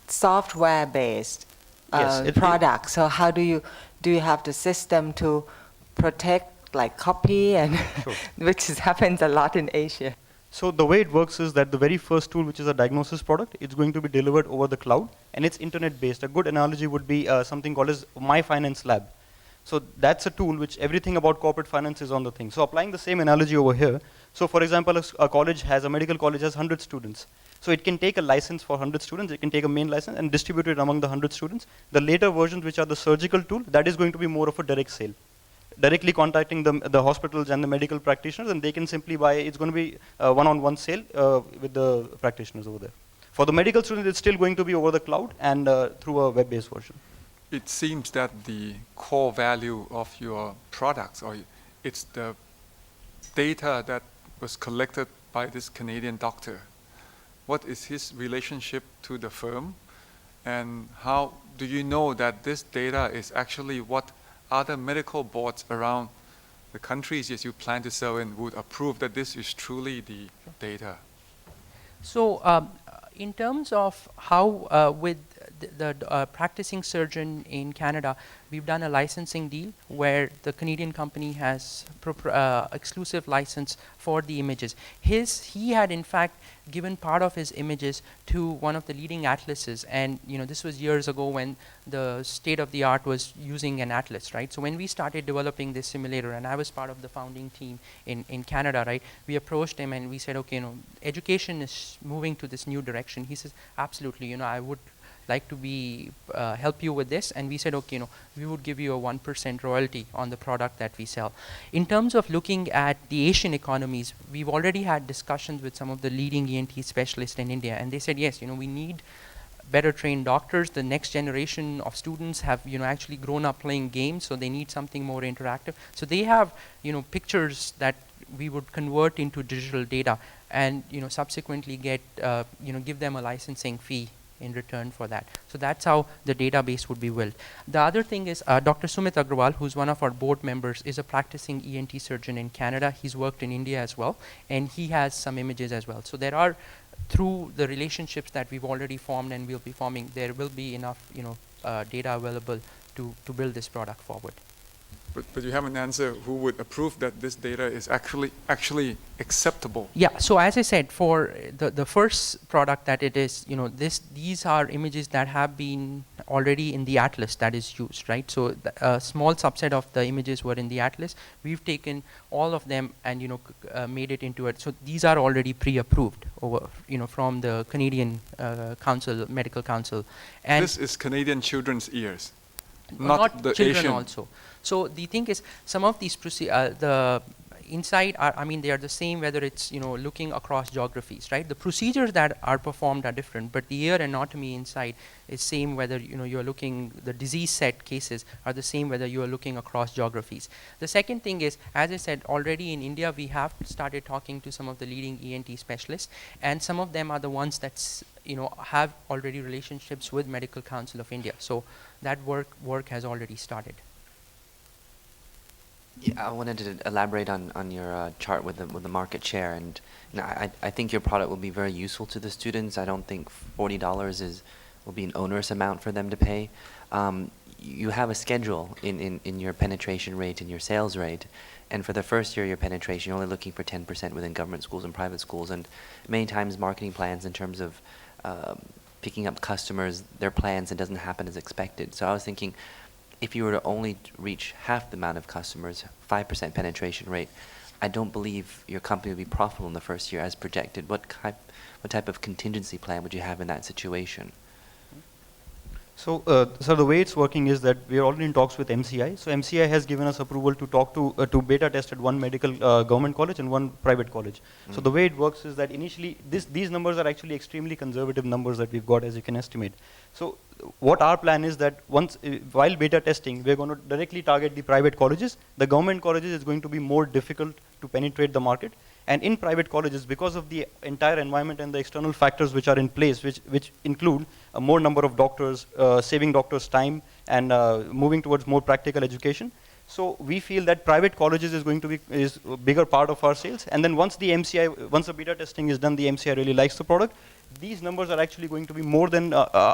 software-based Yes, product. So how do you have the system to protect like copy and Sure. which happens a lot in Asia? So the way it works is that the very first tool, which is a diagnosis product, it's going to be delivered over the cloud, and it's internet-based. A good analogy would be something called as My Finance Lab. So that's a tool which everything about corporate finance is on the thing. So applying the same analogy over here. So for example, a medical college has 100 students. So it can take a license for 100 students, it can take a main license and distribute it among the 100 students. The later versions, which are the surgical tool, that is going to be more of a direct sale. Directly contacting the hospitals and the medical practitioners, and they can simply buy, it's going to be a one-on-one sale with the practitioners over there. For the medical students, it's still going to be over the cloud and through a web-based version. It seems that the core value of your products, or it's the data that was collected by this Canadian doctor. What is his relationship to the firm? And how do you know that this data is actually what other medical boards around the countries as you plan to sell in would approve that this is truly the data? So in terms of how with the practicing surgeon in Canada, we've done a licensing deal where the Canadian company has exclusive license for the images. He had in fact given part of his images to one of the leading atlases, and this was years ago when the state of the art was using an atlas, right? So when we started developing this simulator, and I was part of the founding team in Canada, right? We approached him and we said, okay, education is moving to this new direction. He says, absolutely, I would like to be help you with this, and we said, okay, we would give you a 1% royalty on the product that we sell. In terms of looking at the Asian economies, we've already had discussions with some of the leading ENT specialists in India, and they said, yes, we need better trained doctors. The next generation of students have actually grown up playing games, so they need something more interactive. So they have pictures that we would convert into digital data, and subsequently get give them a licensing fee in return for that. So that's how the database would be built. The other thing is Dr. Sumit Agrawal, who's one of our board members, is a practicing ENT surgeon in Canada. He's worked in India as well, and he has some images as well. So there are, through the relationships that we've already formed and we'll be forming, there will be enough data available to build this product forward. But you haven't answered who would approve that this data is actually acceptable. Yeah, so as I said, for the first product that it is, these are images that have been already in the atlas that is used, right? So a small subset of the images were in the atlas. We've taken all of them and made it into it. So these are already pre-approved over, from the Canadian Medical Council. And this is Canadian children's ears, not the children Asian. Also. So the thing is, some of these the inside are, they are the same whether it's looking across geographies, right? The procedures that are performed are different, but the ear anatomy inside is same whether you're looking, the disease set cases are the same whether you are looking across geographies. The second thing is, as I said, already in India we have started talking to some of the leading ENT specialists, and some of them are the ones that have already relationships with Medical Council of India. So that work has already started. Yeah, I wanted to elaborate on your chart with the market share, and I think your product will be very useful to the students. I don't think $40 will be an onerous amount for them to pay. You have a schedule in your penetration rate and your sales rate, and for the first year your penetration, you're only looking for 10% within government schools and private schools, and many times marketing plans in terms of picking up customers, their plans, it doesn't happen as expected. So I was thinking, if you were to only reach half the amount of customers, 5% penetration rate, I don't believe your company would be profitable in the first year as projected. What type of contingency plan would you have in that situation? So the way it's working is that we are already in talks with MCI. So MCI has given us approval to talk to beta test at one medical government college and one private college. So the way it works is that initially these numbers are actually extremely conservative numbers that we've got, as you can estimate. So what our plan is that while beta testing, we're going to directly target the private colleges. The government colleges is going to be more difficult to penetrate the market. And in private colleges, because of the entire environment and the external factors which are in place, which include a more number of doctors, saving doctors time, and moving towards more practical education. So we feel that private colleges is going to be a bigger part of our sales. And then once the beta testing is done, the MCI really likes the product, these numbers are actually going to be more than,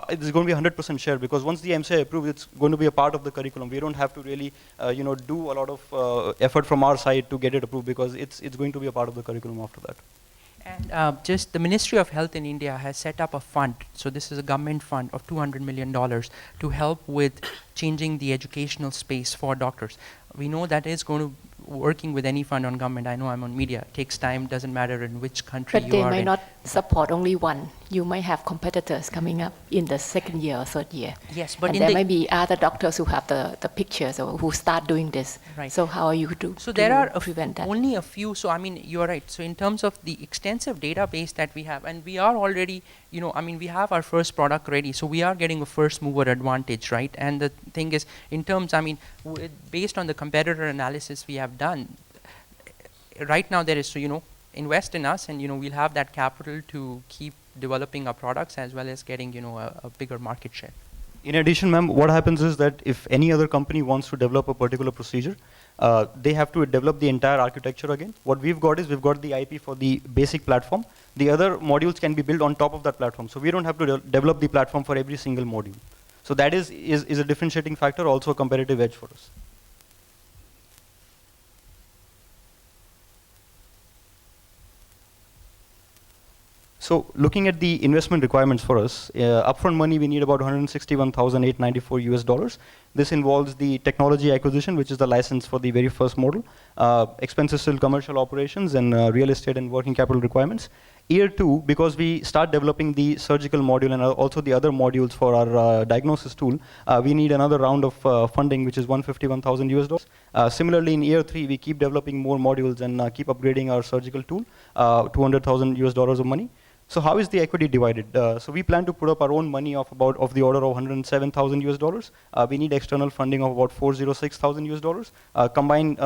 it's going to be 100% share, because once the MCI approves, it's going to be a part of the curriculum. We don't have to really, do a lot of effort from our side to get it approved, because it's going to be a part of the curriculum after that. And just the Ministry of Health in India has set up a fund. So this is a government fund of $200 million to help with changing the educational space for doctors. We know that is going to working with any fund on government. I know I'm on media. It takes time. Doesn't matter in which country But you they are might in. not support only one. You might have competitors coming up in the second year or third year. Yes, but And in there the might be other doctors who have the pictures or who start doing this. Right. So how are you to So there are prevent that? only a few. So I mean, you're right. So in terms of the extensive database that we have, and we are already, we have our first product ready. So we are getting a first mover advantage, right? And the thing is, in terms, based on the competitor analysis we have done, right now there is, so invest in us, and we'll have that capital to keep developing our products as well as getting, a bigger market share. In addition, ma'am, what happens is that if any other company wants to develop a particular procedure, they have to develop the entire architecture again. What we've got is we've got the IP for the basic platform. The other modules can be built on top of that platform. So we don't have to develop the platform for every single module. So that is a differentiating factor, also a competitive edge for us. So looking at the investment requirements for us, upfront money we need about $161,894 US. This involves the technology acquisition, which is the license for the very first model, expenses till commercial operations, and real estate and working capital requirements. Year 2, because we start developing the surgical module and also the other modules for our diagnosis tool, we need another round of funding, which is $151,000 US. Similarly, in year 3, we keep developing more modules and keep upgrading our surgical tool, $200,000 US of money. So how is the equity divided? So we plan to put up our own money of the order of $107,000 US. We need external funding of about $406,000 US. Combined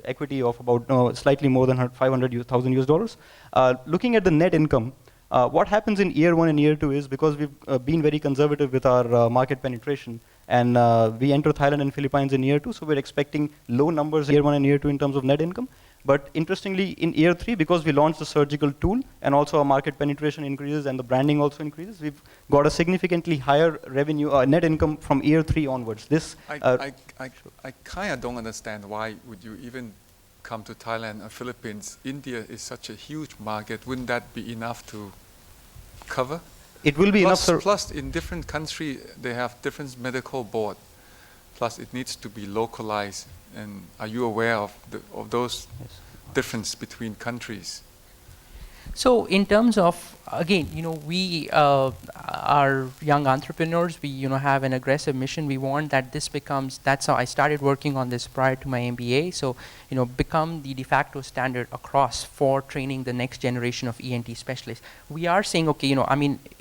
equity of about slightly more than $500,000 US. Looking at the net income, what happens in year 1 and year 2 is, because we've been very conservative with our market penetration, and we enter Thailand and Philippines in year 2, so we're expecting low numbers in year 1 and year 2 in terms of net income. But interestingly, in year 3, because we launched the surgical tool and also our market penetration increases and the branding also increases, we've got a significantly higher revenue, net income from year 3 onwards. This I kind of don't understand why would you even come to Thailand or Philippines. India is such a huge market. Wouldn't that be enough to cover? It will be enough, sir. Plus, in different countries, they have different medical board. Plus, it needs to be localized. And are you aware of those difference between countries? So in terms of, again, we are young entrepreneurs. We, have an aggressive mission. We want that this becomes, that's how I started working on this prior to my MBA. So, become the de facto standard across for training the next generation of ENT specialists. We are saying, okay,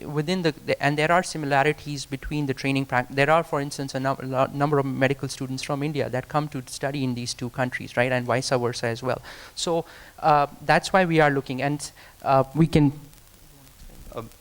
within and there are similarities between the training practice. There are, for instance, a number of medical students from India that come to study in these two countries, right? And vice versa as well. So that's why we are looking, and we can.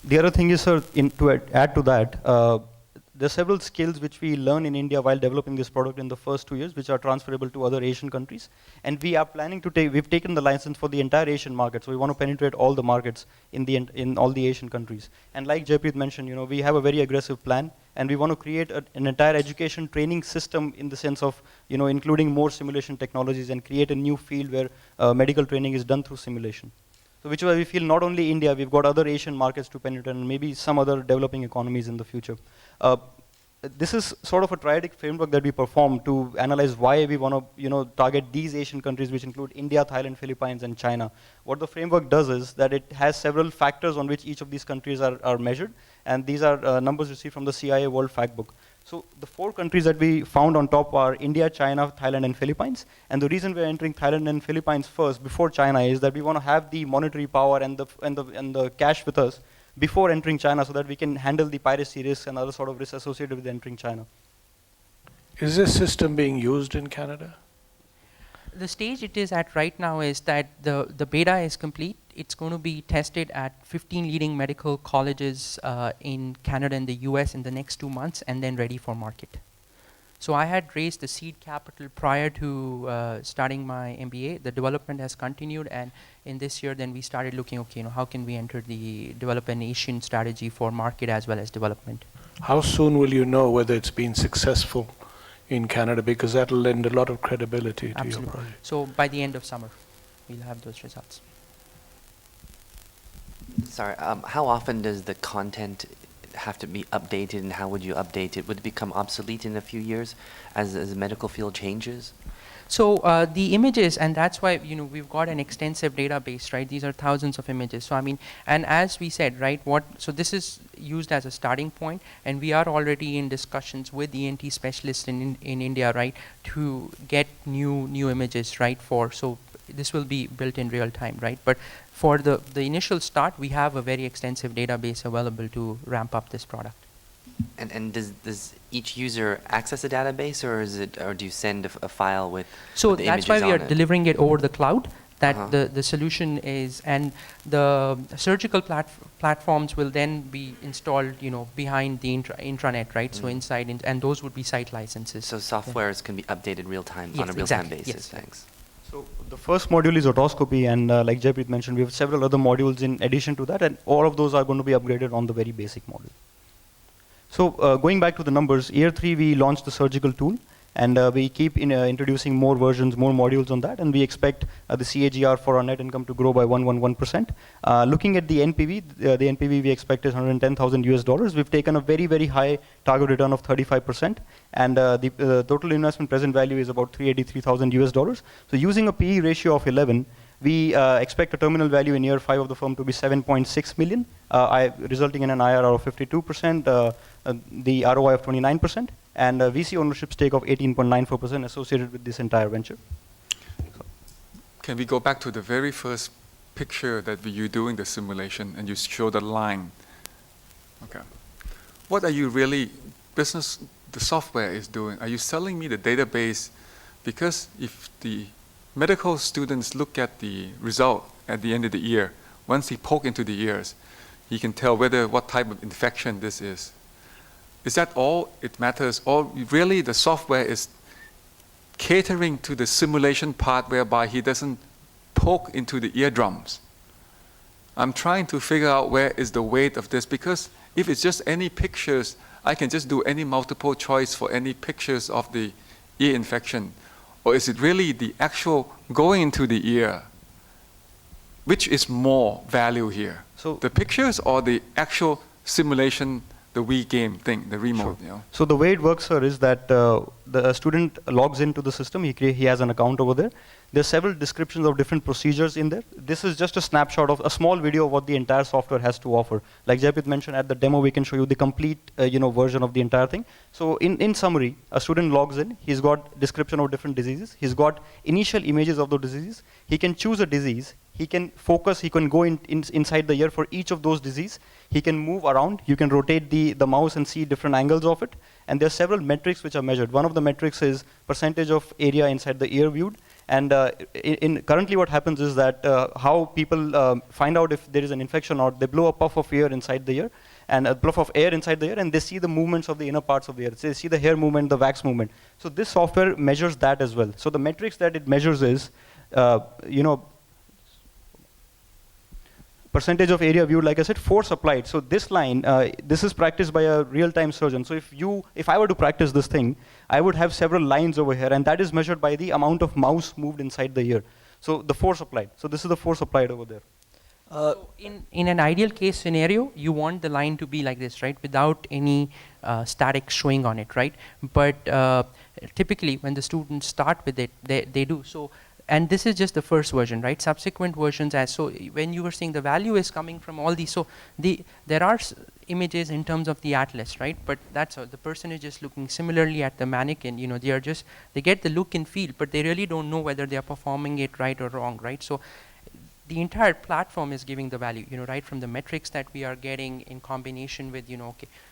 The other thing is, sir, to add to that, there are several skills which we learn in India while developing this product in the first 2 years, which are transferable to other Asian countries. And we are planning to we've taken the license for the entire Asian market, so we want to penetrate all the markets in all the Asian countries. And like Jaipreet mentioned, we have a very aggressive plan, and we want to create an entire education training system in the sense of, including more simulation technologies and create a new field where medical training is done through simulation. So which is why we feel not only India, we've got other Asian markets to penetrate and maybe some other developing economies in the future. This is sort of a triadic framework that we perform to analyze why we want to target these Asian countries, which include India, Thailand, Philippines, and China. What the framework does is that it has several factors on which each of these countries are measured, and these are numbers received from the CIA World Factbook. So the 4 countries that we found on top are India, China, Thailand, and Philippines. And the reason we're entering Thailand and Philippines first before China is that we want to have the monetary power and the cash with us before entering China, so that we can handle the piracy risks and other sort of risks associated with entering China. Is this system being used in Canada? The stage it is at right now is that the beta is complete. It's going to be tested at 15 leading medical colleges in Canada and the US in the next 2 months, and then ready for market. So I had raised the seed capital prior to starting my MBA. The development has continued, and in this year, then we started looking, okay, how can we enter the develop an Asian strategy for market as well as development. How soon will you know whether it's been successful in Canada? Because that'll lend a lot of credibility to your project. So by the end of summer, we'll have those results. Sorry, how often does the content have to be updated, and how would you update it? Would it become obsolete in a few years as the medical field changes? So the images, and that's why we've got an extensive database, right? These are thousands of images. So I mean, and as we said, right? So this is used as a starting point, and we are already in discussions with ENT specialists in India, right, to get new images, right? So this will be built in real time, right? But for the initial start, we have a very extensive database available to ramp up this product. And does each user access a database, or do you send a file with So the that's images why we are on it? delivering it over the cloud. That Uh-huh. the solution is, and the surgical platforms will then be installed, behind the intranet, right? So inside, and those would be site licenses. So softwares can be updated real time on Yes, a real time exactly. basis. Yes. Thanks. So the first module is otoscopy, and like Jaypreet mentioned, we have several other modules in addition to that, and all of those are going to be upgraded on the very basic module. So going back to the numbers, year 3 we launched the surgical tool, and we keep introducing more versions, more modules on that, and we expect the CAGR for our net income to grow by 111%. Looking at the NPV, the NPV we expect is $110,000. We've taken a very, very high target return of 35%, and the total investment present value is about $383,000. So using a PE ratio of 11, we expect a terminal value in year 5 of the firm to be 7.6 million, resulting in an IRR of 52%, the ROI of 29%, and a VC ownership stake of 18.94% associated with this entire venture. Can we go back to the very first picture that you doing the simulation and you show the line? Okay. What are you really, the software is doing? Are you selling me the database? Because if the medical students look at the result at the end of the year, once he poke into the ears, he can tell what type of infection this is. Is that all it matters? Or really the software is catering to the simulation part whereby he doesn't poke into the eardrums? I'm trying to figure out where is the weight of this, because if it's just any pictures, I can just do any multiple choice for any pictures of the ear infection. Or is it really the actual going into the ear? Which is more value here? So the pictures or the actual simulation, the Wii game thing, the remote? Sure. So the way it works, sir, is that the student logs into the system. He has an account over there. There's several descriptions of different procedures in there. This is just a snapshot of a small video of what the entire software has to offer. Like Jaypreet mentioned, at the demo we can show you the complete version of the entire thing. So in summary, a student logs in. He's got description of different diseases. He's got initial images of the diseases. He can choose a disease. He can focus. He can go inside the ear for each of those diseases. He can move around. You can rotate the mouse and see different angles of it. And there are several metrics which are measured. One of the metrics is percentage of area inside the ear viewed. And currently what happens is that how people find out if there is an infection or they blow a puff of air inside the ear, and a puff of air inside the ear, and they see the movements of the inner parts of the ear. So they see the hair movement, the wax movement. So this software measures that as well. So the metrics that it measures is, percentage of area viewed, like I said, force applied. So this line, this is practiced by a real-time surgeon. So if I were to practice this thing, I would have several lines over here, and that is measured by the amount of mouse moved inside the ear. So the force applied. So this is the force applied over there. So in an ideal case scenario, you want the line to be like this, right, without any static showing on it, right? But typically, when the students start with it, they do. So, and this is just the first version, right? Subsequent versions, so when you were saying the value is coming from all these, so there are images in terms of the atlas, right? But that's the person is just looking similarly at the mannequin. They get the look and feel, but they really don't know whether they are performing it right or wrong, right? So the entire platform is giving the value, right, from the metrics that we are getting in combination with, okay,